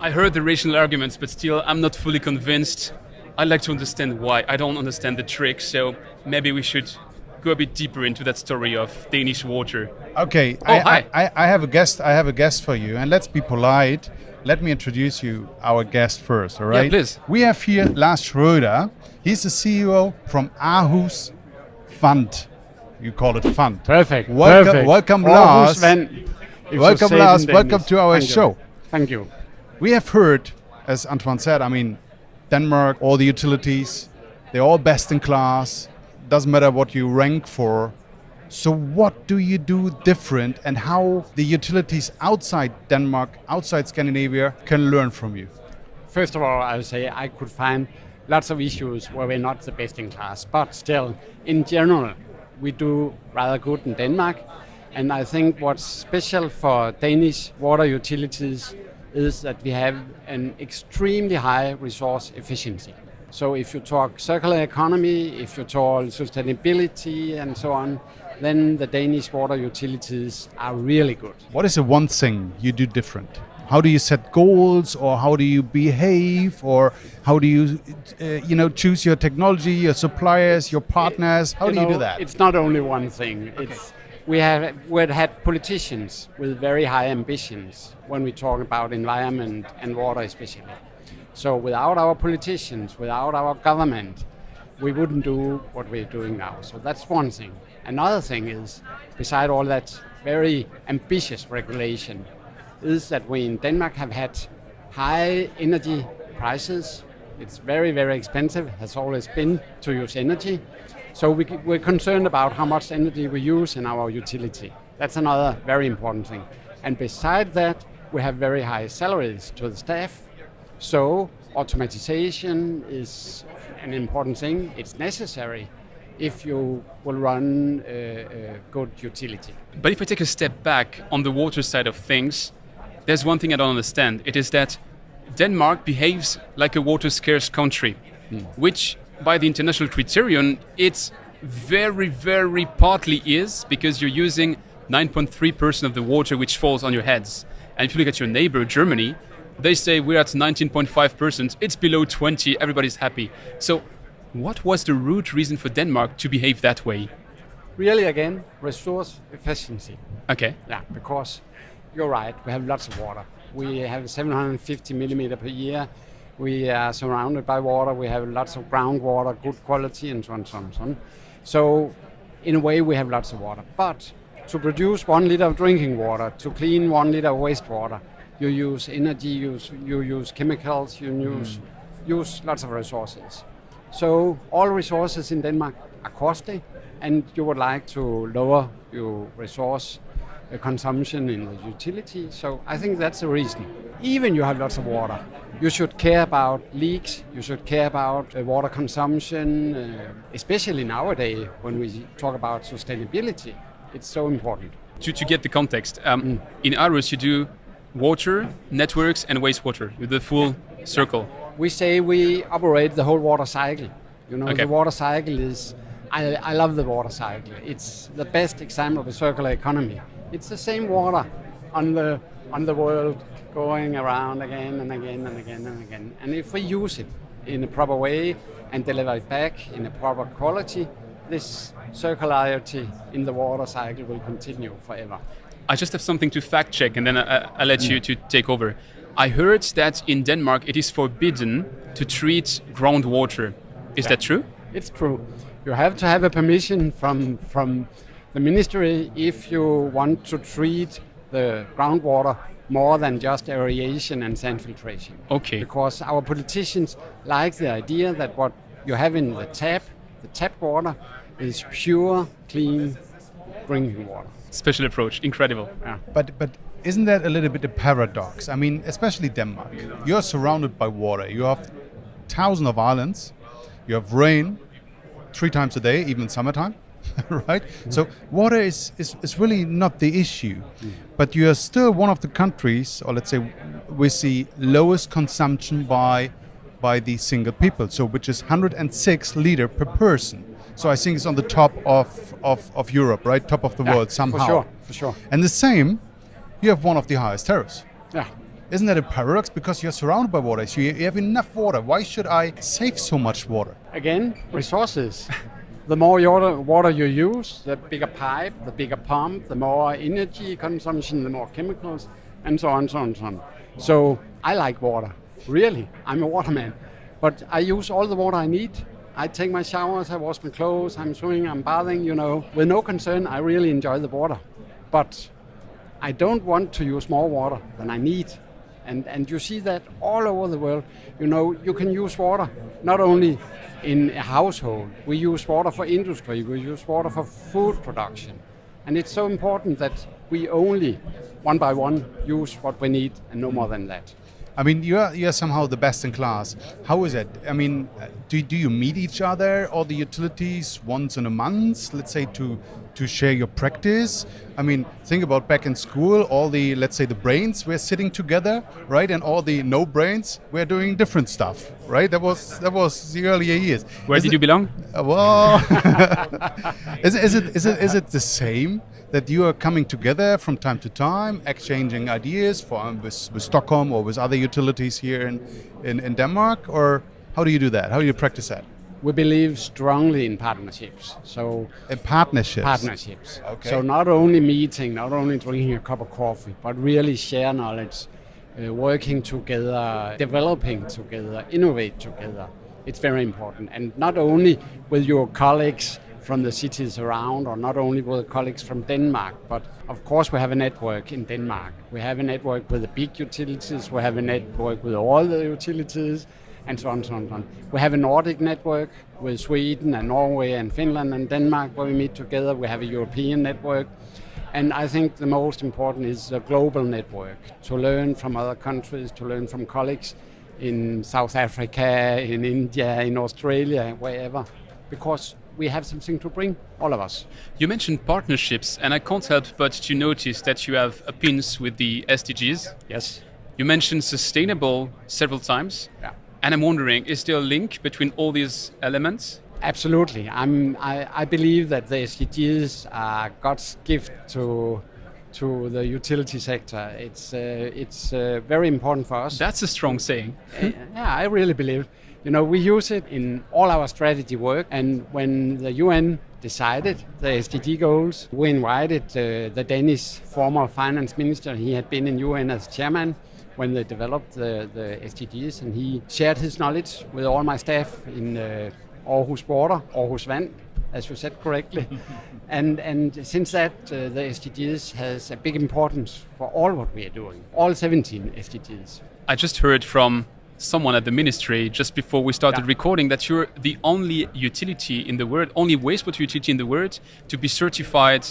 I heard the rational arguments, but still I'm not fully convinced. I'd like to understand why. I don't understand the trick, so maybe we should go a bit deeper into that story of Danish water. Okay, hi. I have a guest. I have a guest for you, and let's be polite. Let me introduce you our guest first. All right? Yeah, please. We have here Lars Schro. He's the CEO from Aarhus Fund. You call it fund. Perfect. Welcome, Lars. Welcome, Lars. Welcome to our show. Thank you. We have heard, as Antoine said, I mean, Denmark, all the utilities, they're all best in class. Doesn't matter what you rank for. So what do you do different, and how the utilities outside Denmark, outside Scandinavia, can learn from you? First of all, I would say I could find lots of issues where we're not the best in class, but still, in general, we do rather good in Denmark. And I think what's special for Danish water utilities is that we have an extremely high resource efficiency. So if you talk circular economy, if you talk sustainability and so on, then the Danish water utilities are really good. What is the one thing you do different? How do you set goals, or how do you behave, or how do you, choose your technology, your suppliers, your partners? How do you do that? It's not only one thing. Okay. We've had politicians with very high ambitions when we talk about environment and water especially. So without our politicians, without our government, we wouldn't do what we're doing now. So that's one thing. Another thing is, beside all that very ambitious regulation, is that we in Denmark have had high energy prices. It's very, very expensive, has always been to use energy. So we're concerned about how much energy we use in our utility. That's another very important thing. And beside that, we have very high salaries to the staff. So automatization is an important thing. It's necessary if you will run a good utility. But if I take a step back on the water side of things, there's one thing I don't understand. It is that Denmark behaves like a water scarce country, which by the international criterion, it's very, very partly is, because you're using 9.3% of the water which falls on your heads. And if you look at your neighbor, Germany, they say we're at 19.5%, it's below 20, everybody's happy. So what was the root reason for Denmark to behave that way? Really, again, resource efficiency. Okay. Yeah, because you're right, we have lots of water. We have 750 millimeter per year. We are surrounded by water. We have lots of groundwater, good quality, and so on, so on, so on. So, in a way, we have lots of water. But to produce 1 liter of drinking water, to clean 1 liter of wastewater, you use energy, you use chemicals, you use lots of resources. So, all resources in Denmark are costly, and you would like to lower your resource consumption in the utility. So I think that's the reason. Even you have lots of water, you should care about leaks, you should care about water consumption, especially nowadays when we talk about sustainability. It's so important. To get the context, in Aarhus you do water, networks and wastewater with the full circle. We say we operate the whole water cycle. Okay. The water cycle is, I love the water cycle. It's the best example of a circular economy. It's the same water on the world going around again and again and again and again. And if we use it in a proper way and deliver it back in a proper quality, this circularity in the water cycle will continue forever. I just have something to fact check and then I'll let you to take over. I heard that in Denmark it is forbidden to treat groundwater. Is that true? It's true. You have to have a permission from the ministry if you want to treat the groundwater more than just aeration and sand filtration. Okay. Because our politicians like the idea that what you have in the tap water is pure, clean drinking water. Special approach, incredible. Yeah. But isn't that a little bit a paradox? I mean, especially Denmark. You're surrounded by water. You have thousands of islands. You have rain 3 times a day, even summertime. Right? So water is really not the issue. But you are still one of the countries, or let's say with the lowest consumption by the single people, so which is 106 liter per person. So I think it's on the top of Europe, right? Top of the world somehow. For sure. And the same, you have one of the highest tariffs. Yeah. Isn't that a paradox? Because you're surrounded by water, so you have enough water. Why should I save so much water? Again, resources. The more water you use, the bigger pipe, the bigger pump, the more energy consumption, the more chemicals, and so on, so on, so on. So I like water, really. I'm a waterman. But I use all the water I need. I take my showers, I wash my clothes, I'm swimming, I'm bathing, with no concern. I really enjoy the water. But I don't want to use more water than I need. And you see that all over the world. You can use water not only in a household. We use water for industry. We use water for food production. And it's so important that we only, one by one, use what we need and no more than that. I mean, you're somehow the best in class. How is it? I mean, do you meet each other, all the utilities, once in a month, let's say, to share your practice? I mean, think about back in school, all the, let's say, the brains were sitting together, right? And all the no brains were doing different stuff, right? That was the earlier years. Where did you belong? Well, is it the same? That you are coming together from time to time, exchanging ideas with Stockholm or with other utilities here in Denmark? Or how do you do that? How do you practice that? We believe strongly in partnerships. So in partnerships? Partnerships. Okay. So not only meeting, not only drinking a cup of coffee, but really share knowledge, working together, developing together, innovate together. It's very important. And not only with your colleagues from the cities around, or not only with colleagues from Denmark, but of course we have a network in Denmark. We have a network with the big utilities, we have a network with all the utilities, and so on, so on, so on. We have a Nordic network with Sweden and Norway and Finland and Denmark where we meet together. We have a European network. And I think the most important is a global network, to learn from other countries, to learn from colleagues in South Africa, in India, in Australia, wherever, because we have something to bring, all of us. You mentioned partnerships, and I can't help but to notice that you have pins with the SDGs. Yes. You mentioned sustainable several times. Yeah. And I'm wondering, is there a link between all these elements? Absolutely. I believe that the SDGs are God's gift to the utility sector. It's very important for us. That's a strong saying. Yeah, I really believe. We use it in all our strategy work, and when the UN decided the SDG goals, we invited the Danish former finance minister. He had been in UN as chairman when they developed the SDGs, and he shared his knowledge with all my staff in Aarhus Water, Aarhus Vand, as you said correctly. and since that, the SDGs has a big importance for all what we are doing, all 17 SDGs. I just heard from someone at the ministry just before we started recording that you're the only utility in the world, only wastewater utility in the world to be certified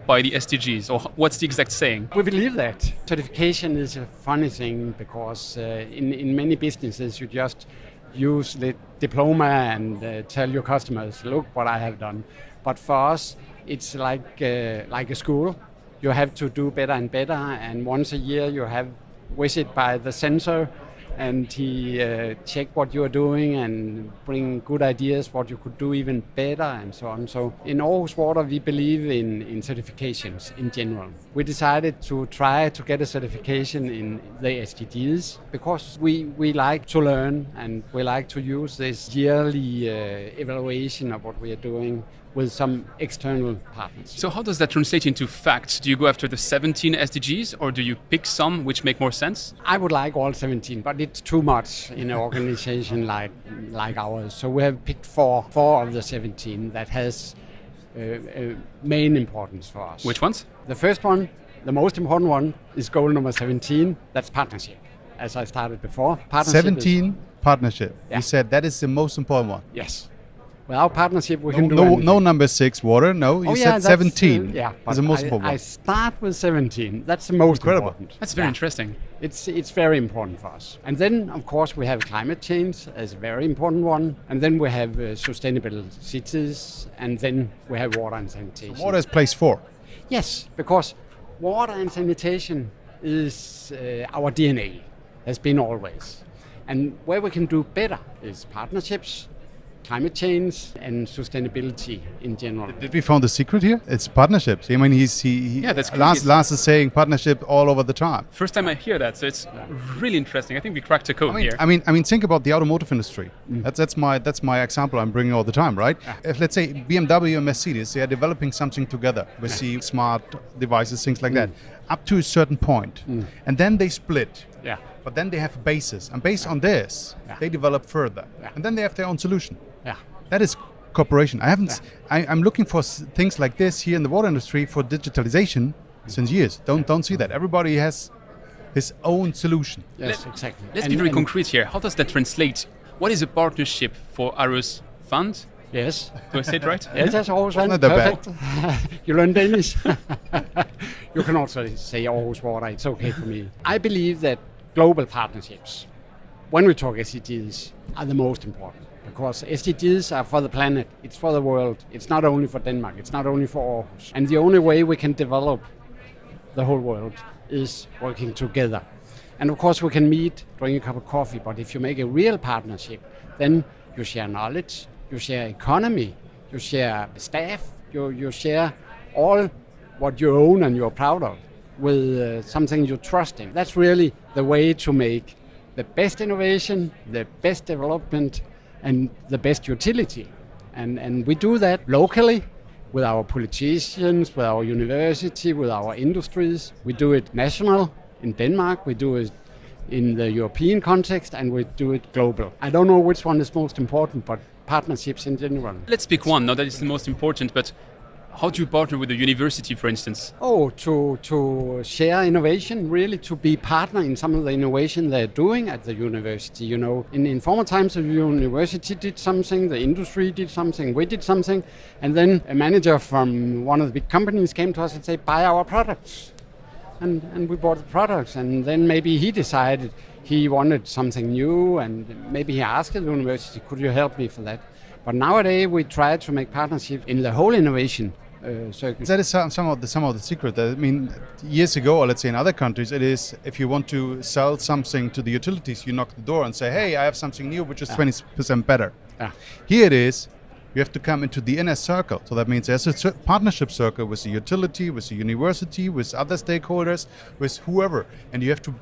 by the SDGs, or what's the exact saying? We believe that. Certification is a funny thing because in many businesses you just use the diploma and tell your customers, look what I have done. But for us, it's like a school. You have to do better and better, and once a year you have visit by the censor, and he check what you are doing and bring good ideas what you could do even better and so on. So in Aarhus Water we believe in certifications in general. We decided to try to get a certification in the SDGs because we like to learn and we like to use this yearly evaluation of what we are doing with some external partners. So how does that translate into facts? Do you go after the 17 SDGs or do you pick some which make more sense? I would like all 17, but it's too much in an organization like ours. So we have picked four of the 17 that has main importance for us. Which ones? The first one, the most important one, is goal number 17. That's partnership, as I started before. Partnership 17 partnership. Yeah. You said that is the most important one. Yes. Without partnership, we can do anything. No number 6 water. No, you said 17. Yeah, is the most important one. I start with 17. That's the most Incredible. important. That's very interesting. It's very important for us. And then, of course, we have climate change as a very important one. And then we have sustainable cities. And then we have water and sanitation. So water is place 4. Yes, because water and sanitation is our DNA, has been always. And where we can do better is partnerships, climate change and sustainability in general. Did we found the secret here? It's partnerships. I mean, Yeah, that's Lars is saying partnership all over the time. First time I hear that, so it's really interesting. I think we cracked a code here. I mean, think about the automotive industry. That's my example I'm bringing all the time, right? If let's say BMW and Mercedes, they are developing something together. We see smart devices, things like that, up to a certain point, and then they split. Yeah. But then they have a basis, and based on this, they develop further, and then they have their own solution. Yeah. That is cooperation. I'm looking for things like this here in the water industry for digitalization since years. Don't see that. Everybody has his own solution. Yes, exactly. Let's be very concrete here. How does that translate? What is a partnership for Aarhus Fund? Yes. Do I say it right? Yes, that's Aarhus Fund. Not that Perfect. You learn Danish. You can also say Aarhus Water. It's okay for me. I believe that global partnerships, when we talk SDGs, are the most important. Because SDGs are for the planet, it's for the world, it's not only for Denmark, it's not only for Aarhus. And the only way we can develop the whole world is working together. And of course we can meet, drink a cup of coffee, but if you make a real partnership, then you share knowledge, you share economy, you share staff, you share all what you own and you're proud of with something you trust in. That's really the way to make the best innovation, the best development, and the best utility. And we do that locally with our politicians, with our university, with our industries. We do it national in Denmark, we do it in the European context, and we do it global. I don't know which one is most important, but partnerships in general. Let's pick one. Now that is the most important, but how do you partner with a university, for instance? Oh, to share innovation, really, to be partner in some of the innovation they're doing at the university. You know, in former times, the university did something, the industry did something, we did something, and then a manager from one of the big companies came to us and said, buy our products. And we bought the products, and then maybe he decided he wanted something new, and maybe he asked the university, could you help me for that? But nowadays, we try to make partnerships in the whole innovation circle. That is some of the secret. I mean, years ago, or let's say in other countries, it is if you want to sell something to the utilities, you knock the door and say, hey, I have something new which is 20% better. Yeah. Here it is, you have to come into the inner circle. So that means there's a partnership circle with the utility, with the university, with other stakeholders, with whoever. And you have to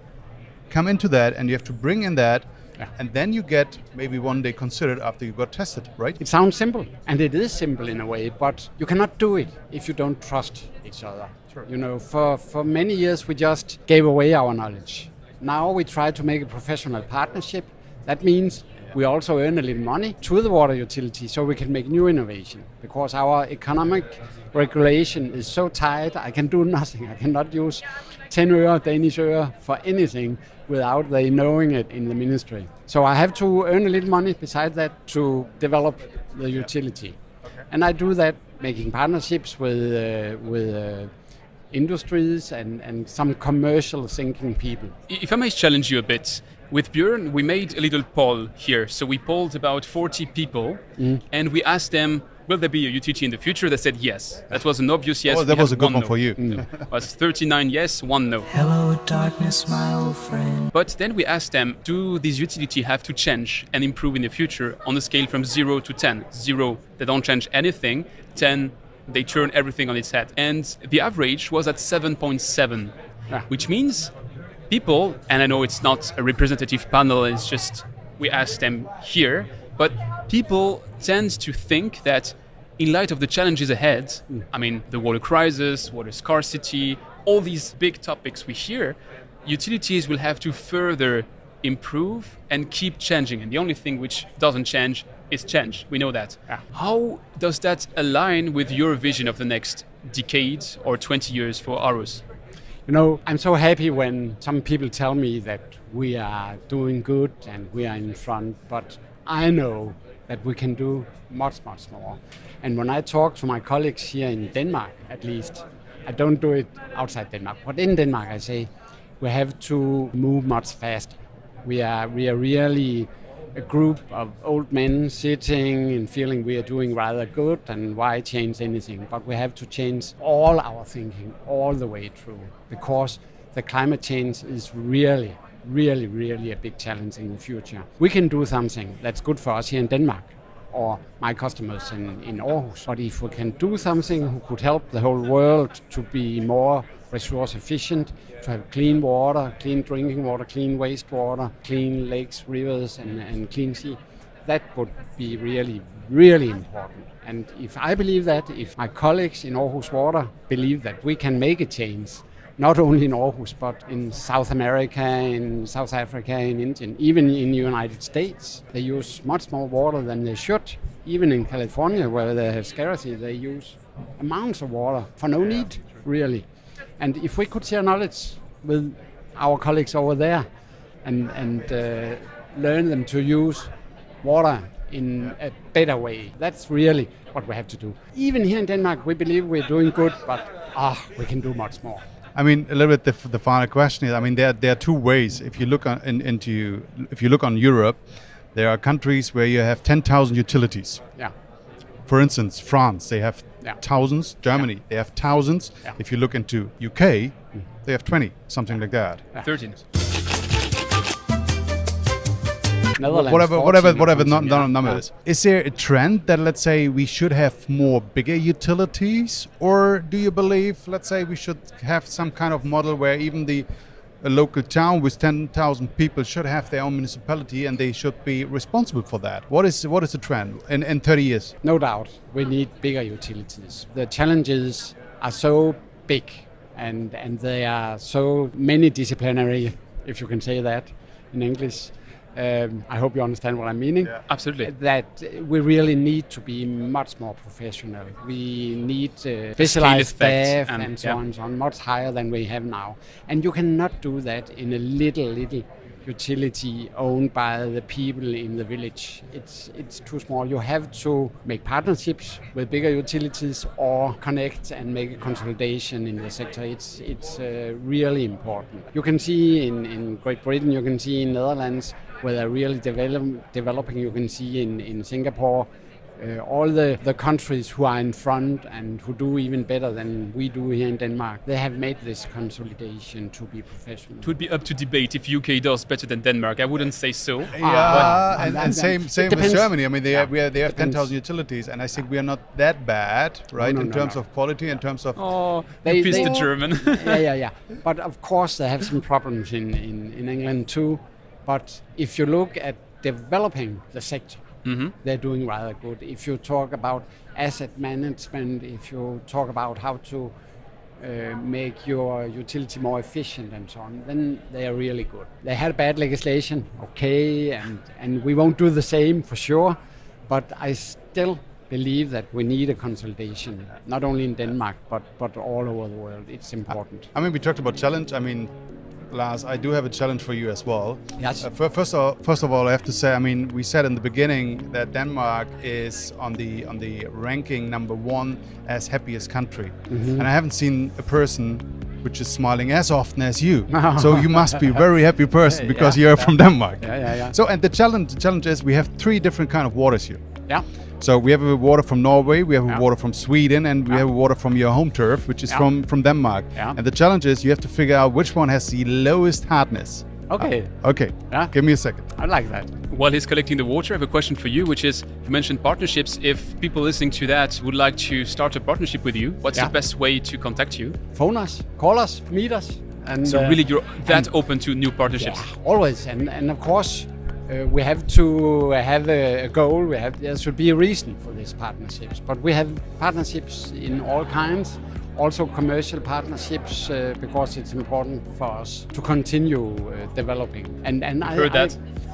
come into that, and you have to bring in that. Yeah. And then you get maybe one day considered after you got tested, right? It sounds simple, and it is simple in a way, but you cannot do it if you don't trust each other. Sure. You know, for many years we just gave away our knowledge. Now we try to make a professional partnership. That means we also earn a little money to the water utility so we can make new innovation. Because our economic regulation is so tight, I can do nothing. I cannot use 10 øre, Danish øre for anything without they knowing it in the ministry. So I have to earn a little money beside that to develop the utility. Okay. And I do that making partnerships with industries and some commercial thinking people. If I may challenge you a bit, with Björn, we made a little poll here. So we polled about 40 people and we asked them, will there be a utility in the future? They said yes. That was an obvious yes. Oh, that was a good one no. for you. It was 39 yes, 1 no. Hello, darkness, my old friend. But then we asked them, do these utility have to change and improve in the future on a scale from 0 to 10? 0, they don't change anything. 10, they turn everything on its head. And the average was at 7.7, which means people, and I know it's not a representative panel, it's just we asked them here, but people tend to think that in light of the challenges ahead, I mean, the water crisis, water scarcity, all these big topics we hear, utilities will have to further improve and keep changing. And the only thing which doesn't change is change. We know that. Yeah. How does that align with your vision of the next decade or 20 years for Aarhus? You know, I'm so happy when some people tell me that we are doing good and we are in front, but I know that we can do much, much more. And when I talk to my colleagues here in Denmark, at least, I don't do it outside Denmark, but in Denmark I say we have to move much faster. We are really a group of old men sitting and feeling we are doing rather good, and why change anything? But we have to change all our thinking all the way through, because the climate change is really a big challenge in the future. We can do something that's good for us here in Denmark, or my customers in Aarhus. But if we can do something who could help the whole world to be more resource efficient, to have clean water, clean drinking water, clean wastewater, clean lakes, rivers, and clean sea, that would be really, really important. And if I believe that, if my colleagues in Aarhus Water believe that we can make a change, not only in Aarhus, but in South America, in South Africa, in India, even in the United States, they use much more water than they should. Even in California, where they have scarcity, they use amounts of water for no need, really. And if we could share knowledge with our colleagues over there and learn them to use water in a better way, that's really what we have to do. Even here in Denmark, we believe we're doing good, but we can do much more. I mean, a little bit the final question is, I mean, there are two ways. If you look if you look on Europe, there are countries where you have 10,000 utilities. Yeah. For instance, France, they have thousands. Germany, they have thousands. Yeah. If you look into UK, they have 20, something like that. 13. Netherlands, Whatever 14 number is. Is there a trend that, let's say, we should have more bigger utilities, or do you believe, let's say, we should have some kind of model where even a local town with 10,000 people should have their own municipality and they should be responsible for that? What is the trend in 30 years? No doubt, we need bigger utilities. The challenges are so big and they are so many disciplinary, if you can say that in English. I hope you understand what I'm meaning. Yeah. Absolutely. That we really need to be much more professional. We need specialized staff and so on, much higher than we have now. And you cannot do that in a little utility owned by the people in the village. It's too small. You have to make partnerships with bigger utilities or connect and make a consolidation in the sector. It's really important. You can see in Great Britain, you can see in Netherlands, where they're really developing. You can see in Singapore, all the countries who are in front and who do even better than we do here in Denmark, they have made this consolidation to be professional. It would be up to debate if UK does better than Denmark. I wouldn't say so. Yeah, and same with Germany. I mean, they have 10,000 utilities, and I think we are not that bad, right? In terms of quality, in terms of... They pissed the German. yeah. But of course, they have some problems in England too. But if you look at developing the sector, they're doing rather good. If you talk about asset management, if you talk about how to make your utility more efficient and so on, then they are really good. They had bad legislation, and we won't do the same for sure, but I still believe that we need a consolidation, not only in Denmark, but all over the world. It's important. I mean, we talked about challenge. I mean, Lars, I do have a challenge for you as well. Yes. First of all, I have to say, I mean, we said in the beginning that Denmark is on the ranking #1 as happiest country, and I haven't seen a person which is smiling as often as you. So you must be a very happy person because you're from Denmark. Yeah. So, and the challenge is we have 3 different kind of waters here. Yeah. So we have a water from Norway, we have a water from Sweden, and we have a water from your home turf, which is from Denmark. Yeah. And the challenge is you have to figure out which one has the lowest hardness. Okay. Okay. Yeah. Give me a second. I like that. While he's collecting the water, I have a question for you, which is, you mentioned partnerships. If people listening to that would like to start a partnership with you, what's the best way to contact you? Phone us, call us, meet us. And so really you're that open to new partnerships? Yeah, always. And of course, we have to have a goal. There should be a reason for these partnerships. But we have partnerships in all kinds, also commercial partnerships, because it's important for us to continue developing. And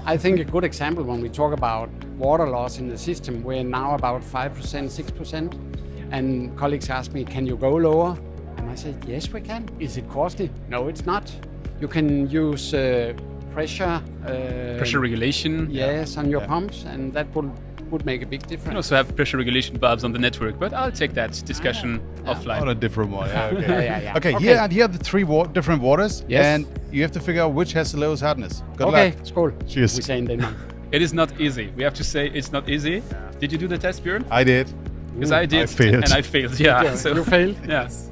I think a good example when we talk about water loss in the system, we're now about 5%, 6%. And colleagues ask me, can you go lower? And I said, yes, we can. Is it costly? No, it's not. You can use pressure regulation. Yes, on your pumps, and that would make a big difference. You also have pressure regulation valves on the network, but I'll take that discussion offline. On a different one. Yeah, okay. Yeah. Okay. Here are the 3 different waters, yes. And you have to figure out which has the lowest hardness. Good luck. Okay, skål. Cheers. We say in Denmark. It is not easy. We have to say it's not easy. Did you do the test, Björn? I did. Because I did, I failed. and I failed. Yeah. You failed? Yes.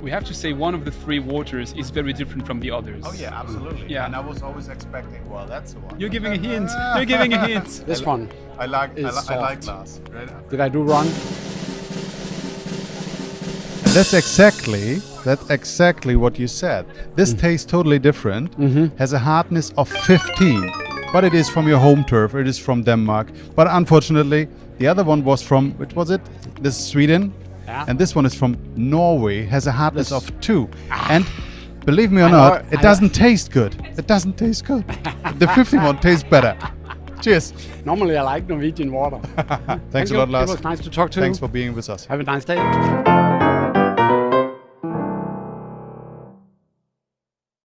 we have to say one of the three waters is very different from the others. Oh yeah, absolutely. Yeah. And I was always expecting, well, that's the one. You're giving a hint. You're giving a hint. This one. I like soft. Lars. Right? Did I do wrong? And that's exactly what you said. This tastes totally different. Has a hardness of 15, but it is from your home turf. It is from Denmark. But unfortunately, the other one was from, which was it? This is Sweden. Yeah. And this one is from Norway. Has a hardness of 2. And believe me or I not, know- it doesn't taste good. It doesn't taste good. The 15 one tastes better. Cheers. Normally I like Norwegian water. Thanks Thank a lot, you. Lars. It was nice to talk to Thanks you. for being with us. Have a nice day.